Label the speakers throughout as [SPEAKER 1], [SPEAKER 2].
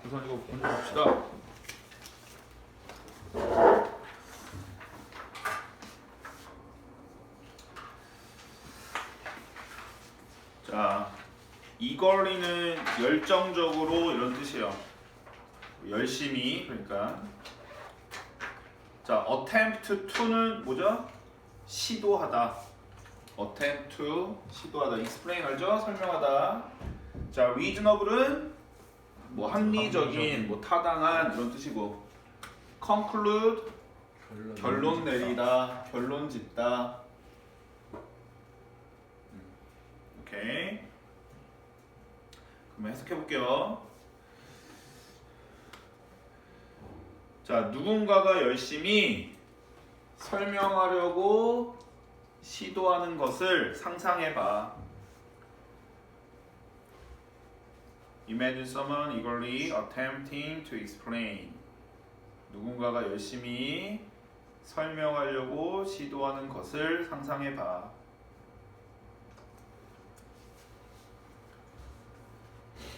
[SPEAKER 1] 우선 이거 먼저 봅시다. 자, 이걸리는 열정적으로 이런 뜻이에요. 열심히, 그러니까. 자, attempt to는 뭐죠? 시도하다. attempt to 시도하다. explain 알죠? 설명하다. 자, reasonable은 뭐 합리적인, 뭐 타당한 이런 뜻이고, conclude 결론 내리다, 결론 짓다. 오케이. 그럼 해석해 볼게요. 자, 누군가가 열심히 설명하려고 시도하는 것을 상상해 봐. Imagine someone eagerly attempting to explain. 누군가가 열심히 설명하려고 시도하는 것을 상상해 봐.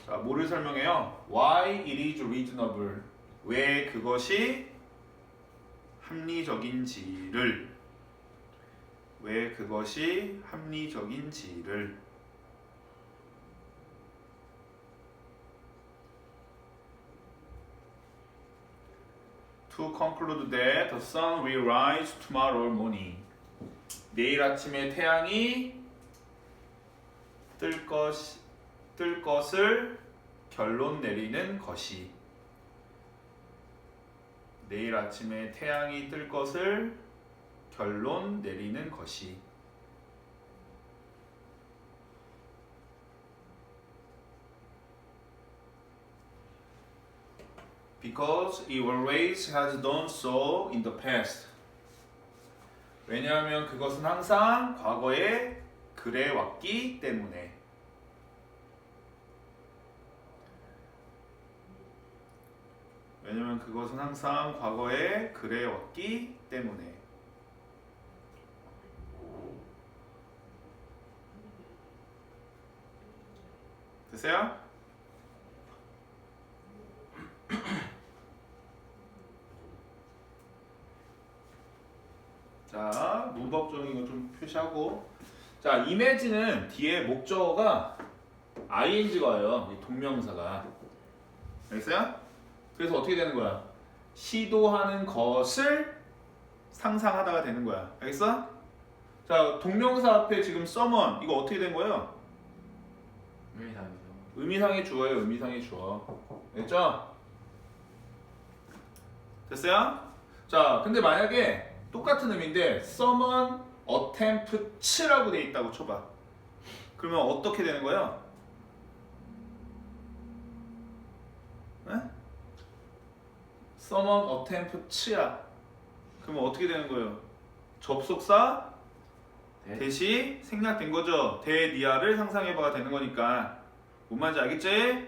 [SPEAKER 1] 자, 뭐를 설명해요? Why it is reasonable. 왜 그것이 합리적인지를. 왜 그것이 합리적인지를. To conclude that the sun will rise tomorrow morning. 내일 아침에 태양이 뜰 것을 결론 내리는 것이. 내일 아침에 태양이 뜰 것을 결론 내리는 것이. Because it always has done so in the past. 왜냐하면 그것은 항상 과거에 그래 왔기 때문에. 왜냐면 그것은 항상 과거에 그래 왔기 때문에. 됐어요? 자, 문법적인 거 좀 표시하고. 자, image는 뒤에 목적어가 ing가 와요. 이 동명사가. 알겠어요? 그래서 어떻게 되는 거야? 시도하는 것을 상상하다가 되는 거야. 알겠어? 자, 동명사 앞에 지금 someone 이거 어떻게 된 거예요?
[SPEAKER 2] 의미상이죠.
[SPEAKER 1] 의미상의 주어예요. 의미상의 주어. 됐죠? 됐어요? 자, 근데 만약에 똑같은 의미인데 someone attempts라고 돼 있다고 쳐봐. 그러면 어떻게 되는 거예요? 네? someone attempts야. 그러면 어떻게 되는 거예요? 접속사 대시 생략된 거죠. 대니아를 상상해봐가 되는 거니까. 뭔 말인지 알겠지?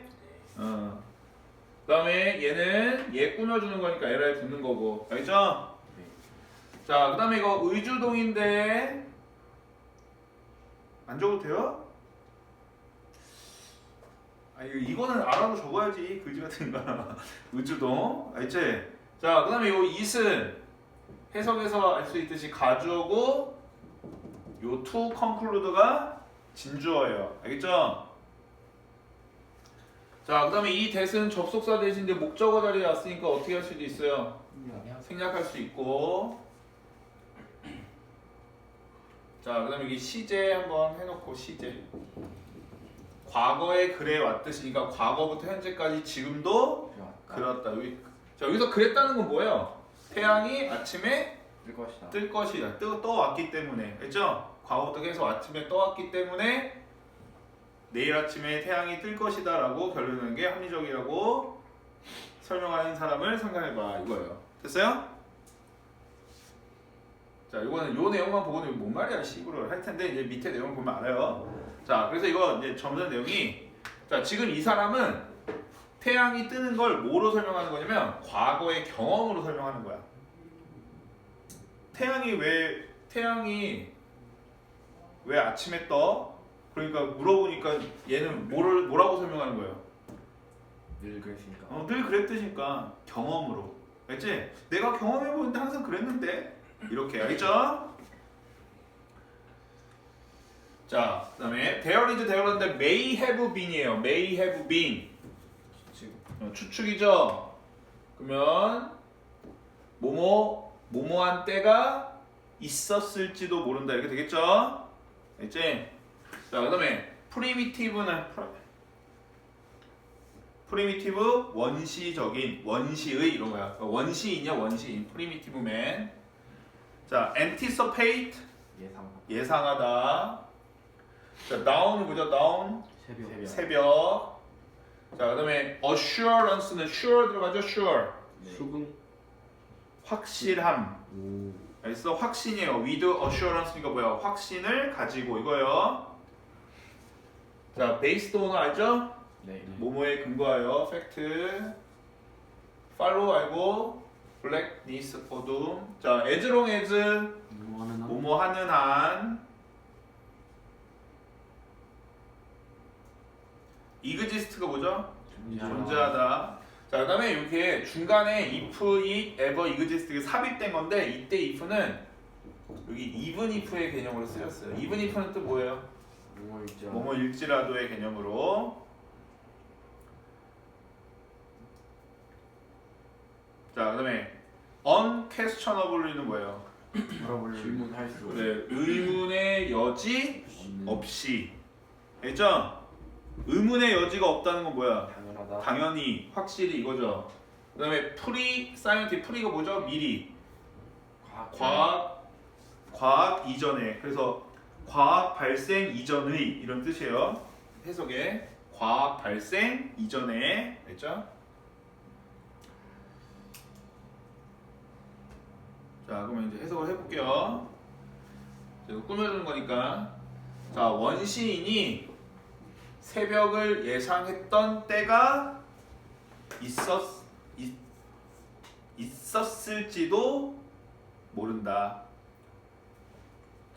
[SPEAKER 1] 그 다음에 얘는 얘 꾸며주는 거니까 LR 붙는 거고. 알겠죠? 자, 그 다음에 이거 의주동인데 안 적어도 돼요? 아, 이거는 알아도 적어야지. 그지 같은 거. 의주동. 알지? 자, 그 다음에 요 it은 해석에서 알 수 있듯이 가주어고 요 to conclude가 진주어예요. 알겠죠? 자, 그 다음에 이 that은 접속사 대신데 목적어 자리에 왔으니까 어떻게 할 수도 있어요? 생략할 수 있고. 자, 그 다음에 여기 시제 한번 해놓고. 시제 과거에 그래 왔듯이니까 과거부터 현재까지 지금도 그렇다. 자, 여기서 그랬다는 건 뭐예요? 태양이 아침에 뜰 것이다. 떠왔기 때문에. 알죠? 과거부터 계속 아침에 떠왔기 때문에 내일 아침에 태양이 뜰 것이다 라고 결론내는 게 합리적이라고 설명하는 사람을 상상해봐. 이거예요. 됐어요? 자, 이거는 요 내용만 보고는 뭔 말이야 식으로 할 텐데 이제 밑에 내용 보면 알아요. 자, 그래서 이거 이제 점선 내용이, 자, 지금 이 사람은 태양이 뜨는 걸 뭐로 설명하는 거냐면 과거의 경험으로 설명하는 거야. 태양이 왜 아침에 떠? 그러니까 물어보니까 얘는 뭐라고 설명하는 거예요?
[SPEAKER 2] 늘 그랬으니까.
[SPEAKER 1] 늘 그랬듯이니까 경험으로. 알지? 내가 경험해보는데 항상 그랬는데 이렇게 알겠죠? 자, 그다음에 there is there인데 may have been이에요. may have been 추측이죠. 그러면 뭐뭐한 때가 있었을지도 모른다 이렇게 되겠죠? 알지? 자, 그다음에 primitive는 프리미티브 원시적인 원시의 이런 거야. 원시인이야 원시인. 프리미티브 맨. 자, anticipate 예상하다. 자, down이 뭐죠? down
[SPEAKER 2] 새벽.
[SPEAKER 1] 새벽. 자, 그다음에 assurance는 sure 들어가죠? sure
[SPEAKER 2] 수긍.
[SPEAKER 1] 확실함.
[SPEAKER 2] 오.
[SPEAKER 1] 알겠어? 확신이에요. with assurance니까 뭐야? 확신을 가지고 이거예요. 자, based on 알죠?
[SPEAKER 2] 네.
[SPEAKER 1] 뭐뭐에 근거하여 팩트 팔로우 알고 블랙니스 어둠. 자, as long as
[SPEAKER 2] 뭐하는 한.
[SPEAKER 1] 뭐뭐 하는 한 exist가 뭐죠? 존재하다. 자, 그다음에 이렇게 중간에 if, it, ever, exist 이게 삽입된 건데 이때 if는 여기 even if의 개념으로 쓰였어요. even if는 또 뭐예요?
[SPEAKER 2] 뭐뭐 있죠.
[SPEAKER 1] 뭐뭐일지라도의 개념으로. 자, 그다음에 unquestionably는 뭐예요?
[SPEAKER 2] 질문할 수.
[SPEAKER 1] 네, 의문의 여지
[SPEAKER 2] 없는.
[SPEAKER 1] 없이. 알죠? 의문의 여지가 없다는 건 뭐야?
[SPEAKER 2] 당연하다.
[SPEAKER 1] 당연히, 확실히 이거죠. 그다음에 pre-scientific, pre가 뭐죠? 미리. 과학 이전에. 그래서 과학 발생 이전의 이런 뜻이에요. 해석에 과학 발생 이전에. 알죠? 자, 그러면 이제 해석을 해볼게요. 이거 꾸며주는 거니까. 자, 원시인이 새벽을 예상했던 때가 있었을지도 모른다.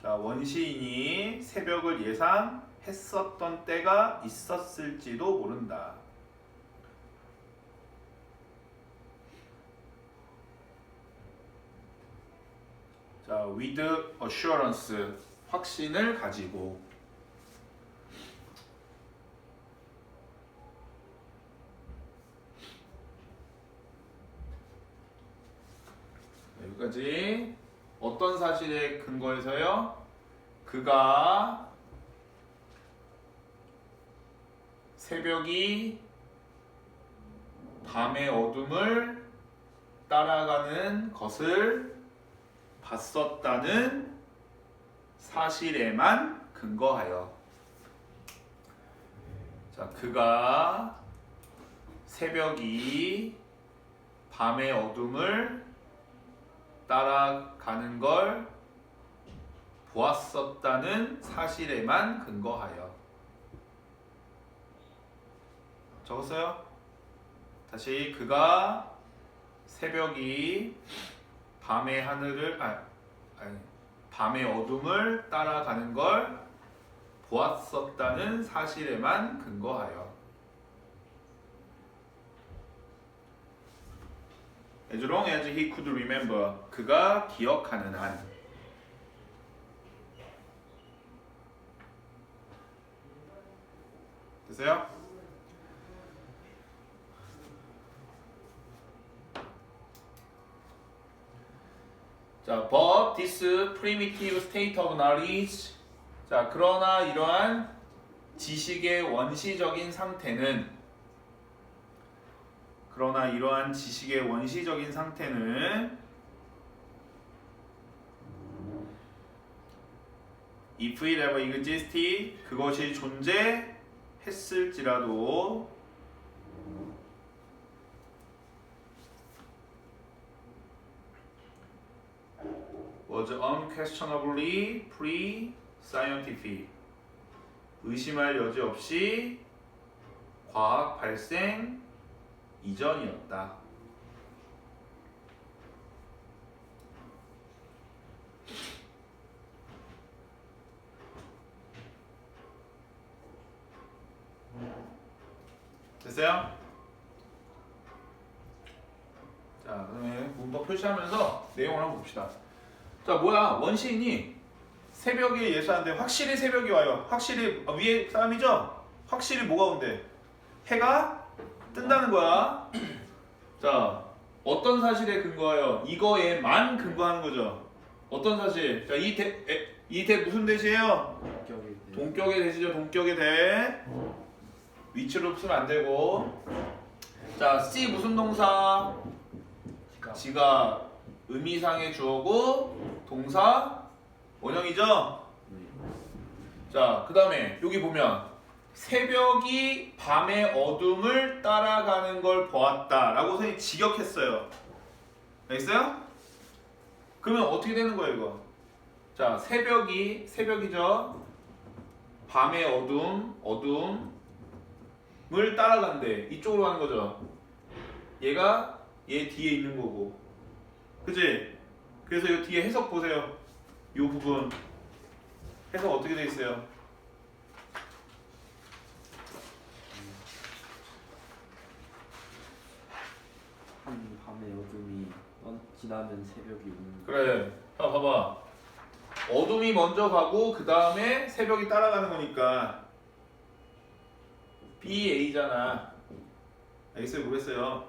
[SPEAKER 1] 자, 원시인이 새벽을 예상했었던 때가 있었을지도 모른다. 자, with assurance 확신을 가지고. 여기까지. 어떤 사실에 근거해서요? 그가 새벽이 밤의 어둠을 따라가는 것을 봤었다는 사실에만 근거하여. 자, 그가 새벽이 밤의 어둠을 따라가는 걸 보았었다는 사실에만 근거하여. 적었어요? 다시. 그가 새벽이 밤의 하늘을 밤의 어둠을 따라가는 걸 보았었다는 사실에만 근거하여. As long as he could remember, 그가 기억하는 한. 됐어요? 자, but this primitive state of knowledge. 자, 그러나 이러한 지식의 원시적인 상태는 if it ever existed, 그것이 존재했을지라도 was unquestionably pre-scientific, 의심할 여지 없이 과학 발생 이전이었다. 됐어요? 자, 그다음에 문법 표시하면서 내용을 한번 봅시다. 자, 뭐야? 원시인이 새벽에 예수하는데 확실히 새벽이 와요. 확실히 위에 사람이죠? 확실히 뭐가 온대? 해가 뜬다는 거야. 자, 어떤 사실에 근거하여? 이거에만 근거하는 거죠. 어떤 사실? 자, 이 대 무슨 대시예요? 동격의 대시죠. 동격의 대. 위치로 쓰면 안 되고. 자, C 무슨 동사? 지가 의미상의 주어고 동사 원형이죠? 자, 그 다음에 여기 보면 새벽이 밤의 어둠을 따라가는 걸 보았다 라고 선생님이 직역했어요. 알겠어요? 그러면 어떻게 되는 거예요 이거? 자, 새벽이죠? 밤의 어둠을 따라간대. 이쪽으로 가는 거죠. 얘가 얘 뒤에 있는 거고, 그치? 그래서 이 뒤에 해석 보세요. 이 부분 해석 어떻게 돼 있어요?
[SPEAKER 2] 밤의 어둠이 지나면 새벽이 오는.
[SPEAKER 1] 그래. 자, 봐봐. 어둠이 먼저 가고 그 다음에 새벽이 따라가는 거니까 BA잖아. 알겠어요? 모르겠어요?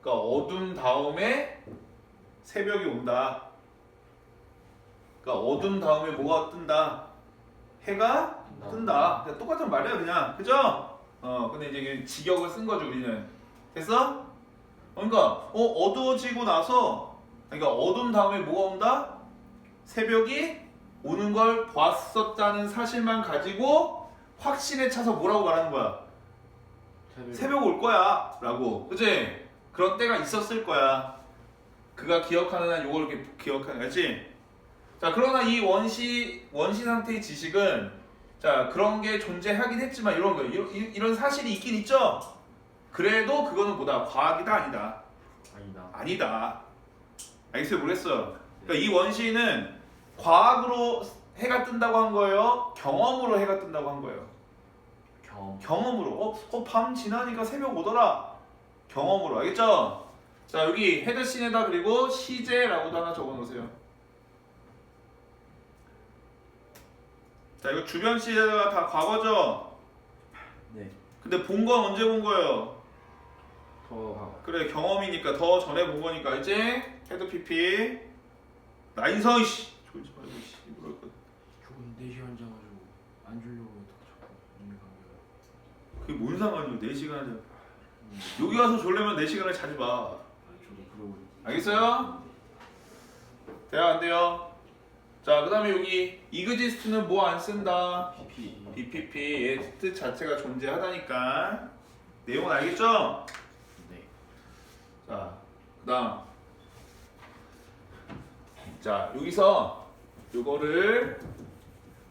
[SPEAKER 1] 그러니까 어둠 다음에 새벽이 온다. 그러니까 어둠 다음에 뭐가 뜬다? 해가 뜬다. 그냥 똑같은 말이야 그냥. 그죠? 근데 이제 직역을 쓴 거죠 우리는. 됐어? 그러니까 어두워지고 나서, 그러니까 어둠 다음에 뭐가 온다? 새벽이 오는 걸 봤었다는 사실만 가지고 확신에 차서 뭐라고 말하는 거야? 새벽 올 거야 라고. 그치? 그런 때가 있었을 거야. 그가 기억하는 한 요걸 이렇게 기억하는 거지. 자, 그러나 이 원시 상태의 지식은, 자, 그런 게 존재하긴 했지만 이런 사실이 있긴 있죠. 그래도 그거는 뭐다? 과학이다 아니다? 아니다. 알겠어요? 모르겠어. 그러니까 이 원시는 과학으로 해가 뜬다고 한 거예요? 경험으로 해가 뜬다고 한 거예요? 경험으로. 밤 지나니까 새벽 오더라. 경험으로. 알겠죠? 자, 여기 헤드씬에다 그리고 시제라고도 하나 적어 놓으세요. 자, 이거 주변 시제가 다 과거죠?
[SPEAKER 2] 네.
[SPEAKER 1] 근데 본 건 언제 본 거예요? 그래, 경험이니까 더 전에 본 거니까. 이제 헤드 PP 나인서 씨 졸지 말고 씨 이럴 거.
[SPEAKER 2] 좋은 4시간 자가지고 안 주려고 자꾸 눈이 감겨요.
[SPEAKER 1] 그게 뭔 상관이야? 4시간을 여기 와서 졸려면 4시간을 자지 마.
[SPEAKER 2] 저도 그러고.
[SPEAKER 1] 알겠어요? 돼요 안 돼요? 자, 그 다음에 여기 exist는 뭐 안 쓴다? BPP. 얘 뜻 자체가 존재하다니까. 내용은 알겠죠?
[SPEAKER 2] 네.
[SPEAKER 1] 자, 그 다음. 자, 여기서 요거를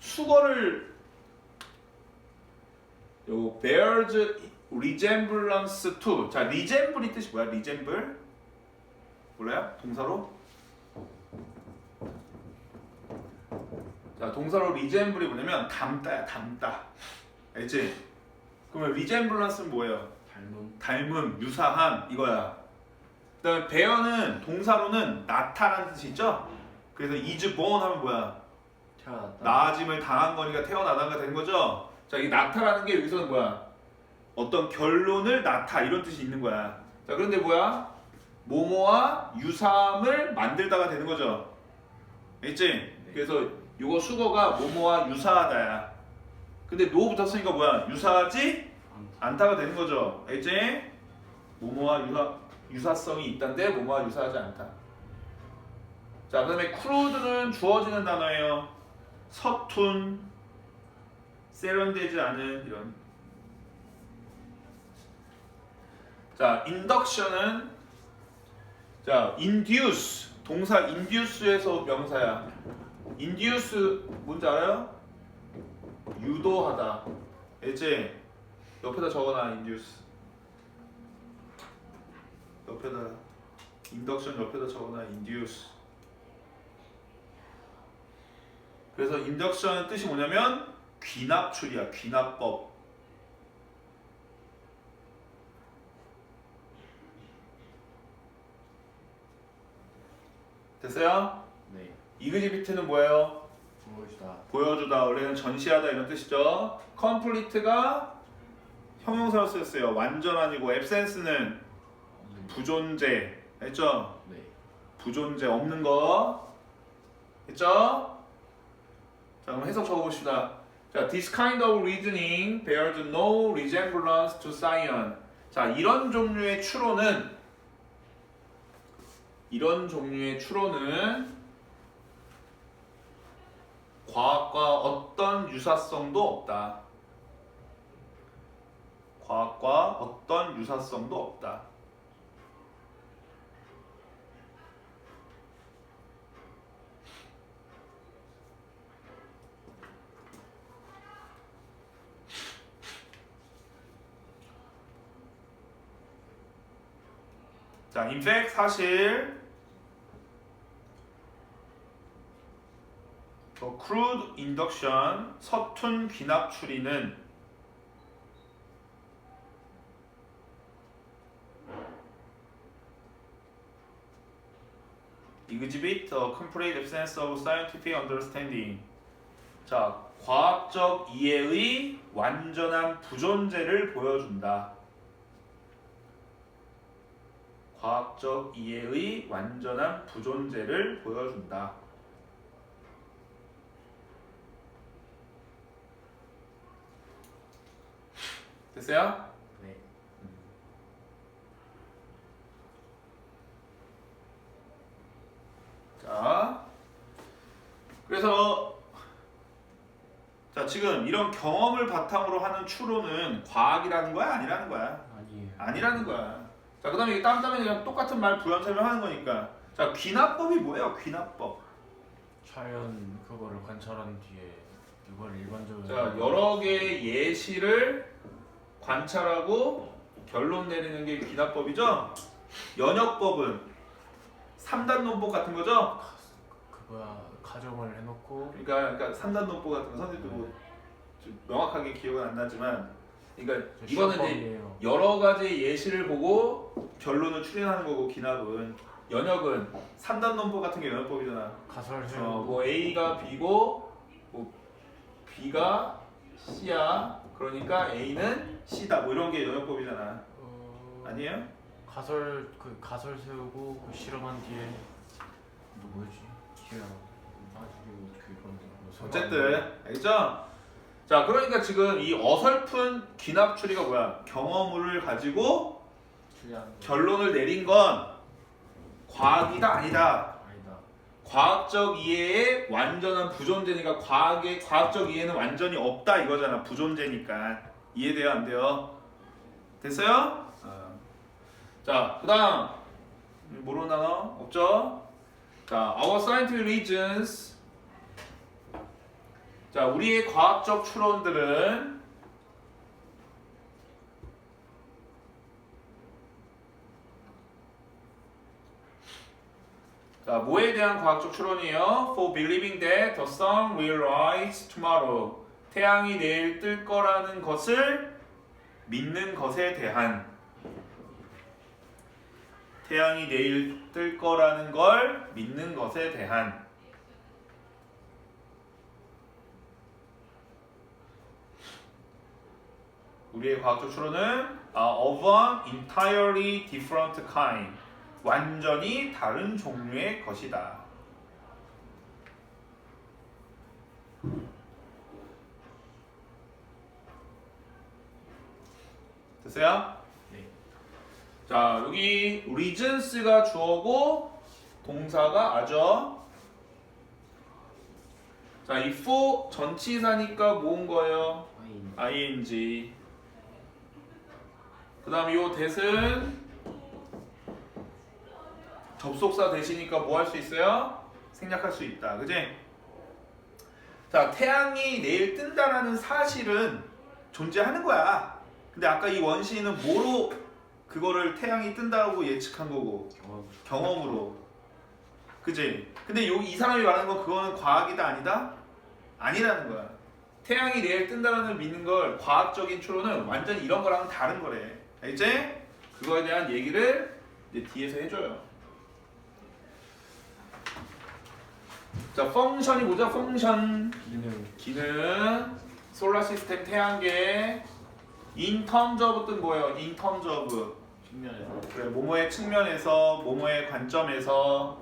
[SPEAKER 1] 수거를 요 bears resemblance to. 자, resemble이 뜻이 뭐야? resemble? 몰라요? 동사로? 자, 동사로 resemble이 뭐냐면 닮다야, 닮다. 알지? 그러면 resemblance는 뭐예요? 닮음, 유사함 이거야. 그다음에 bear는 동사로는 나타라는 뜻이 있죠? 그래서 is born 하면 뭐야?
[SPEAKER 2] 태어났다.
[SPEAKER 1] 나아짐을 당한 거니까 태어나다가 된 거죠? 자, 이 나타라는 게 여기서는 뭐야? 어떤 결론을 나타 이런 뜻이 있는 거야. 자, 그런데 뭐야? 뭐뭐와 유사함을 만들다가 되는 거죠. 알겠지?
[SPEAKER 2] 네.
[SPEAKER 1] 그래서 요거 수거가 뭐뭐와 유사하다야. 근데 노 붙었으니까 뭐야? 유사하지 않다가 되는 거죠. 알겠지? 뭐뭐와 유사성이 있다는데 뭐뭐와 유사하지 않다. 자, 그 다음에 crude는 주어지는 단어예요. 서툰, 세련되지 않은 이런. 자, induction은 자, induce 동사 induce에서 명사야. induce 뭔지 알아요? 유도하다. 알지? 옆에다 적어놔. induce 옆에다 induction 옆에다 적어놔. induce. 그래서 induction의 뜻이 뭐냐면 귀납출이야. 귀납법. 됐어요?
[SPEAKER 2] 네.
[SPEAKER 1] 이그지비트는 뭐예요?
[SPEAKER 2] 보여주다.
[SPEAKER 1] 보여주다. 원래는 전시하다 이런 뜻이죠. 컴플리트가 형용사로 쓰였어요. 완전 아니고 absence는 부존재. 했죠?
[SPEAKER 2] 네.
[SPEAKER 1] 부존재 없는 거. 했죠? 자, 그럼 해석 적어봅시다. 자, this kind of reasoning bears no resemblance to science. 자, 이런 종류의 추론은 과학과 어떤 유사성도 없다. 과학과 어떤 유사성도 없다. 자, in fact 사실 crude induction 서툰 귀납 추리는 exhibit a complete absence of scientific understanding. 자, 과학적 이해의 완전한 부존재를 보여준다. 과학적 이해의 완전한 부존재를 보여준다. 됐어요?
[SPEAKER 2] 네.
[SPEAKER 1] 자, 그래서 자, 지금 이런 경험을 바탕으로 하는 추론은 과학이라는 거야? 아니라는 거야?
[SPEAKER 2] 아니에요.
[SPEAKER 1] 아니라는 거야. 자, 그 다음에 이게 땀 따면 그냥 똑같은 말 부연 설명하는 거니까. 자, 귀납법이 뭐예요? 귀납법.
[SPEAKER 2] 자연 그거를 관찰한 뒤에 이걸 일반적으로
[SPEAKER 1] 자, 여러 개의 예시를 관찰하고 결론 내리는 게 귀납법이죠. 연역법은 3단 논법 같은 거죠.
[SPEAKER 2] 그거야 가정을 해놓고
[SPEAKER 1] 그러니까 3단 논법 같은 거 선생님도 뭐 좀 명확하게 기억은 안 나지만, 그러니까
[SPEAKER 2] 저
[SPEAKER 1] 이거는 이제
[SPEAKER 2] 시험법이에요.
[SPEAKER 1] 여러 가지 예시를 보고 결론을 추린하는 거고, 기납은 연역은 3단 논법 같은 게 연역법이잖아.
[SPEAKER 2] 가설
[SPEAKER 1] 뭐 A가 B고 뭐 B가 C야. 그러니까 A는 C다. 뭐 이런 게 연역법이잖아. 아니에요?
[SPEAKER 2] 가설 세우고 그 실험한 뒤에 뭐였지? 기억 안 나. 나중에 어떻게 이건데.
[SPEAKER 1] 어쨌든 알겠죠? 자, 그러니까 지금 이 어설픈 귀납 추리가 뭐야? 경험을 가지고 결론을 내린 건 과학이다 아니다.
[SPEAKER 2] 아니다.
[SPEAKER 1] 과학적 이해의 완전한 부존재니까 과학적 이해는 완전히 없다 이거잖아. 부존재니까. 이해돼요 안 돼요? 됐어요? 자, 그다음 모르는 단어 없죠? 자, our scientific reasons. 자, 우리의 과학적 추론들은 자, 뭐에 대한 과학적 추론이에요? For believing that the sun will rise tomorrow. 태양이 내일 뜰 거라는 것을 믿는 것에 대한. 태양이 내일 뜰 거라는 걸 믿는 것에 대한. 우리의 과학적 추론은 of an entirely different kind. 완전히 다른 종류의 것이다. 됐어요?
[SPEAKER 2] 네.
[SPEAKER 1] 자, 여기 reasons가 주어고 동사가 아죠. 자, 이 for 전치사니까 뭐인 거예요? ing. 그 다음 요 that은 접속사 대시니까 뭐 할 수 있어요? 생략할 수 있다. 그지? 자, 태양이 내일 뜬다라는 사실은 존재하는 거야. 근데 아까 이 원시인은 뭐로 그거를 태양이 뜬다고 예측한 거고? 경험으로. 그지? 근데 이 사람이 말하는 건 그거는 과학이다 아니다? 아니라는 거야. 태양이 내일 뜬다라는 걸 믿는 걸 과학적인 추론은 완전히 이런 거랑은 다른 거래. 알지? 그거에 대한 얘기를 이제 뒤에서 해줘요. 자, 펑션이 뭐죠? 펑션.
[SPEAKER 2] 기능.
[SPEAKER 1] 기능. 솔라 시스템 태양계. in terms of 뜻 뭐예요? in terms of.
[SPEAKER 2] 측면에서.
[SPEAKER 1] 그래, 뭐뭐의 측면에서, 뭐뭐의 관점에서.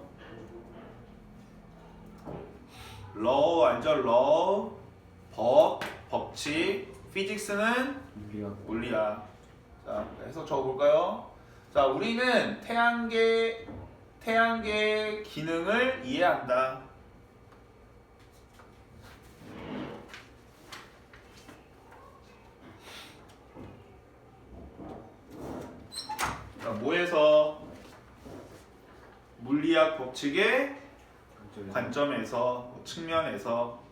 [SPEAKER 1] law 알죠? law. 법칙. physics는
[SPEAKER 2] 물리학.
[SPEAKER 1] 물리학. 자, 해석 적어볼까요? 자, 우리는 태양계 기능을 이해한다. 자, 뭐에서? 물리학 법칙의 관점에서, 측면에서.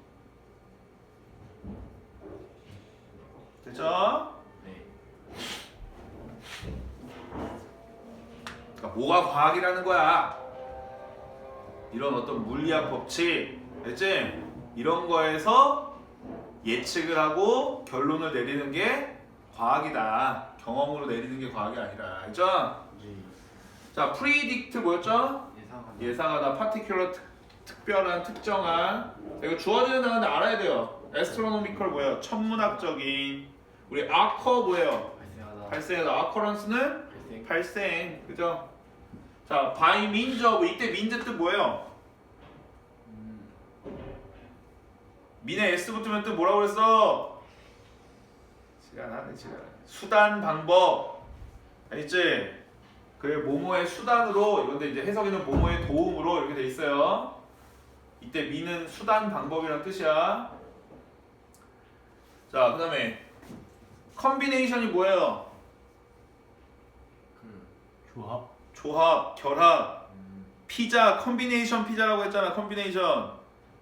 [SPEAKER 1] 됐죠?
[SPEAKER 2] 네.
[SPEAKER 1] 그러니까 뭐가 과학이라는 거야? 이런 어떤 물리학 법칙, 알지? 이런 거에서 예측을 하고 결론을 내리는 게 과학이다. 경험으로 내리는 게 과학이 아니라, 알죠?
[SPEAKER 2] 네.
[SPEAKER 1] 자, predict 뭐였죠?
[SPEAKER 2] 예상하다.
[SPEAKER 1] 예상하다, particular 특별한, 특정한. 자, 이거 주어지는 단어인데 알아야 돼요. astronomical 뭐예요? 천문학적인. 우리 occur 뭐예요?
[SPEAKER 2] 발생하다.
[SPEAKER 1] 발생하다. occurrence는
[SPEAKER 2] 발생.
[SPEAKER 1] 발생, 그죠? 자, by means of 이때 means 뜻 뭐예요? 민에 s 붙으면 뜻 뭐라고 그랬어? 시간하네 시간. 수단 방법, 알겠지? 그래, 뭐뭐의 수단으로, 이건데 이제 해석에는 뭐뭐의 도움으로 이렇게 돼 있어요. 이때 미는 수단 방법이란 뜻이야. 자, 그다음에 컨비네이션이 뭐예요?
[SPEAKER 2] 조합.
[SPEAKER 1] 조합, 결합. 피자, 컨비네이션 피자라고 했잖아. 컨비네이션.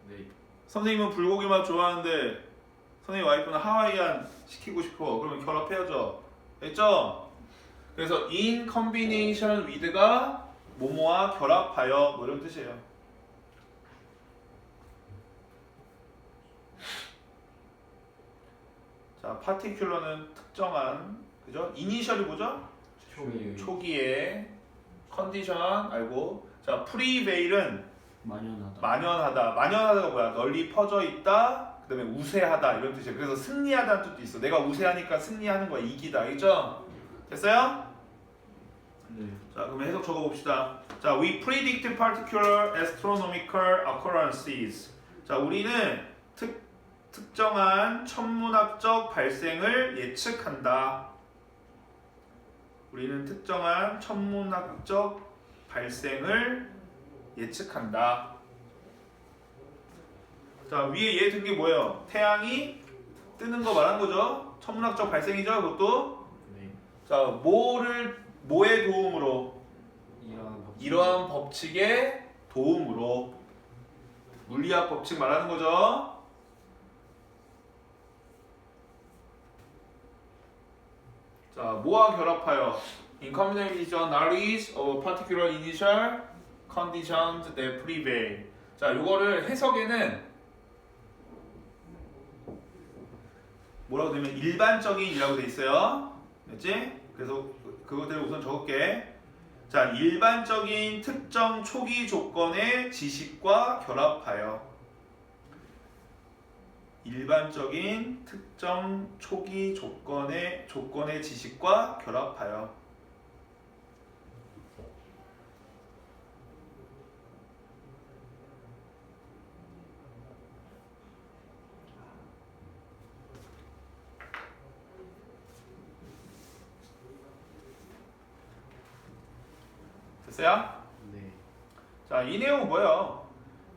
[SPEAKER 2] 네.
[SPEAKER 1] 선생님은 불고기맛 좋아하는데 선생님 와이프는 하와이안 시키고 싶어. 그러면 결합해야죠. 됐죠? 그래서 in combination with가 뭐뭐와 결합하여 뭐 이런 뜻이에요. 자, particular는 특정한, 그죠? initial이 뭐죠? 초기에. condition 알고. 자, prevail은
[SPEAKER 2] 만연하다.
[SPEAKER 1] 만연하다. 만연하다가 뭐야? 널리 퍼져 있다. 그다음에 우세하다 이런 뜻이에요. 그래서 승리하다는 뜻도 있어. 내가 우세하니까 승리하는 거야. 이기다. 알겠죠? 됐어요?
[SPEAKER 2] 네.
[SPEAKER 1] 자, 그럼 해석 적어 봅시다. 자, we predict particular astronomical occurrences. 자, 우리는 특정한 천문학적 발생을 예측한다. 우리는 특정한 천문학적 발생을 예측한다. 자, 위에 얘 든 게 뭐예요? 태양이 뜨는 거 말한 거죠? 천문학적 발생이죠, 그것도?
[SPEAKER 2] 네.
[SPEAKER 1] 자, 뭐의 도움으로? 이러한 법칙의 도움으로. 물리학 법칙 말하는 거죠? 자, 뭐와 결합하여? In combination knowledge of particular initial conditions that prevail. 자, 요거를 해석에는 뭐라고 되면 일반적인이라고 돼 있어요. 됐지? 그래서 그것들을 우선 적을게. 자, 일반적인 특정 초기 조건의 지식과 결합하여. 일반적인 특정 초기 조건의 지식과 결합하여. 됐어요?
[SPEAKER 2] 네.
[SPEAKER 1] 자, 이 내용은 뭐예요?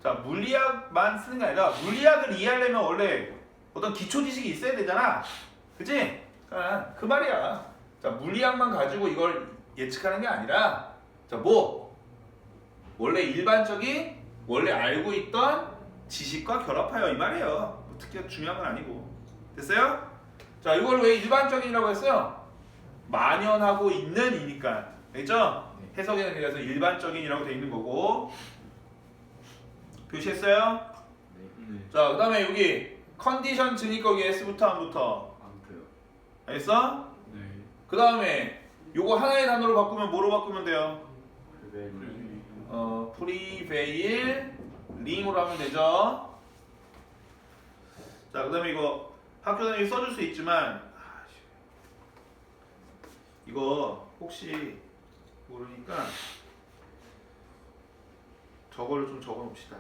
[SPEAKER 1] 자, 물리학만 쓰는 게 아니라 물리학을 이해하려면 원래 어떤 기초 지식이 있어야 되잖아. 그치? 그 말이야. 자, 물리학만 가지고 이걸 예측하는 게 아니라 자, 원래 일반적인 원래 알고 있던 지식과 결합하여 이 말이에요. 뭐 특히 중요한 건 아니고. 됐어요? 자, 이걸 왜 일반적이라고 했어요? 만연하고 있는 이니까. 알겠죠? 해석에는 그래서 일반적인이라고 돼 있는 거고. 표시했어요?
[SPEAKER 2] 네.
[SPEAKER 1] 자, 그 다음에 여기 컨디션 지니까 여기 S부터 안 붙어?
[SPEAKER 2] 안 돼요.
[SPEAKER 1] 알겠어?
[SPEAKER 2] 네.
[SPEAKER 1] 그 다음에 요거 하나의 단어로 바꾸면 뭐로 바꾸면 돼요?
[SPEAKER 2] prevail.
[SPEAKER 1] prevail 링으로 하면 되죠. 자, 그다음에 이거 학교 다니기 써줄 수 있지만 이거 혹시 모르니까 저거를 좀 적어 놓읍시다.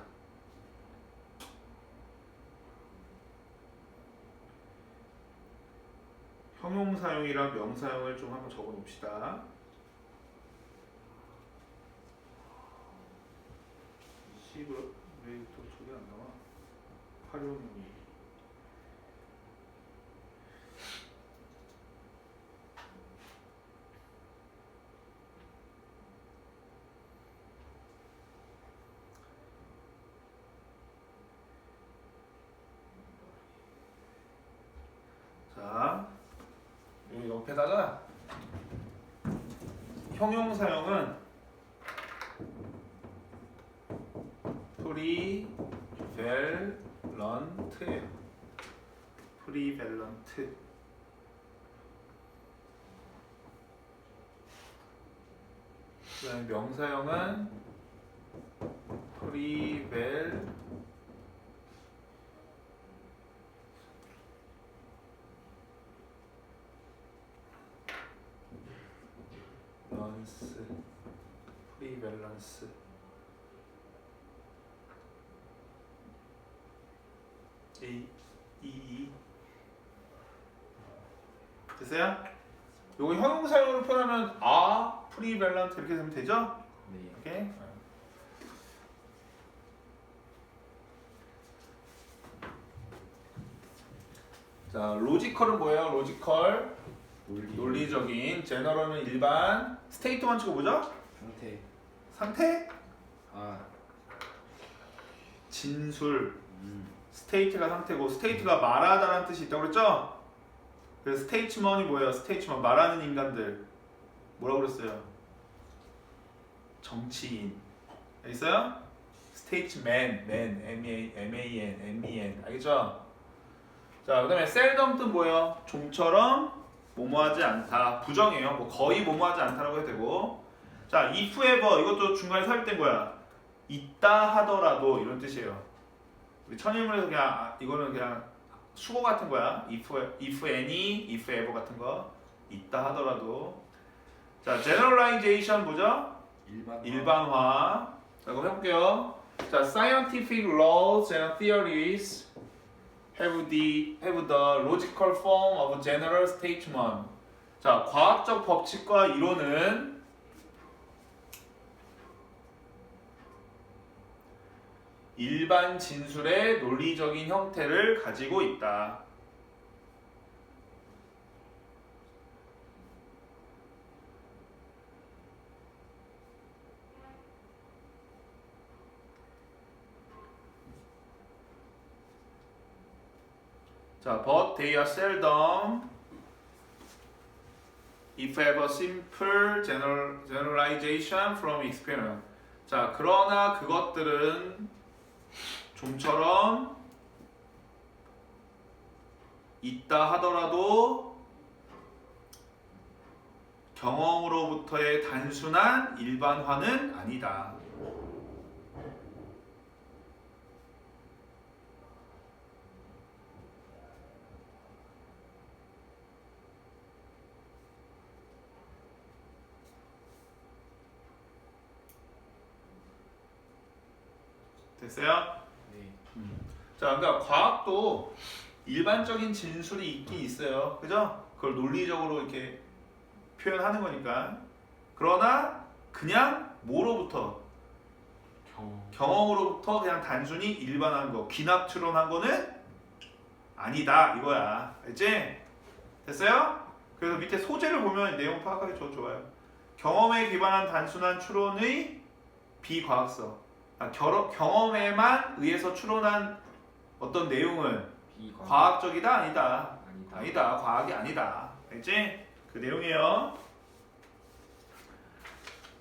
[SPEAKER 1] 형용사용이랑 명사용을 좀 한번 적어 놓읍시다. C가 왜또 저기 안 나와? 활용이. 자, 여기 옆에다가 형용사용은 프리밸런트예요. 프리밸런트. 그다음에 명사용은 프리밸런스. 프리밸런스. 됐어요? 요거 형용사용으로 표현하면 프리밸런트 이렇게 되면 되죠?
[SPEAKER 2] 네.
[SPEAKER 1] 오케이? 자, 로지컬은 뭐예요? 로지컬 논리적인. 제너럴은 일반. 스테이트 원칙은 뭐죠?
[SPEAKER 2] 상태.
[SPEAKER 1] 상태?
[SPEAKER 2] 아.
[SPEAKER 1] 진술. 스테이트가 상태고 스테이트가 말하다라는 뜻이 있다고 그랬죠? 그래서 스테이츠먼이 뭐예요? 스테이츠먼 말하는 인간들 뭐라고 그랬어요? 정치인. 있어요? 스테이츠맨, M-A-N, 알겠죠? 자, 그다음에 seldom 뜻 뭐예요? 좀처럼 뭐뭐하지 않다. 부정이에요. 뭐 거의 뭐뭐하지 않다라고 해도 되고. 자, if ever 이것도 중간에 살 때 뭐야? 있다 하더라도 이런 뜻이에요. 우리 천일문에서 그냥 이거는 그냥 수거 같은 거야. if any, if ever 같은 거 있다 하더라도. 자, generalization 뭐죠? 일반화. 자, 그럼 해볼게요. 자, scientific laws and theories have the logical form of general statement. 자, 과학적 법칙과 이론은 일반 진술의 논리적인 형태를 가지고 있다. 자, but they are seldom, if ever, simple generalization from experience. 자, 그러나 그것들은 좀처럼 있다 하더라도 경험으로부터의 단순한 일반화는 아니다. 됐어요?
[SPEAKER 2] 네.
[SPEAKER 1] 자, 그러니까 과학도 일반적인 진술이 있긴 있어요. 그죠? 그걸 논리적으로 이렇게 표현하는 거니까. 그러나 그냥 뭐로부터? 경험으로부터 그냥 단순히 일반한 거, 귀납 추론한 거는 아니다 이거야. 알지? 됐어요? 그래서 밑에 소재를 보면 내용 파악하기 좋아요. 경험에 기반한 단순한 추론의 비과학성. 경험에만 의해서 추론한 어떤 내용은 과학적이다 아니다. 아니다. 과학이 아니다. 알지? 그 내용이에요.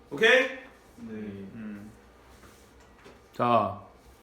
[SPEAKER 1] 오케이?
[SPEAKER 2] 네.
[SPEAKER 1] 자,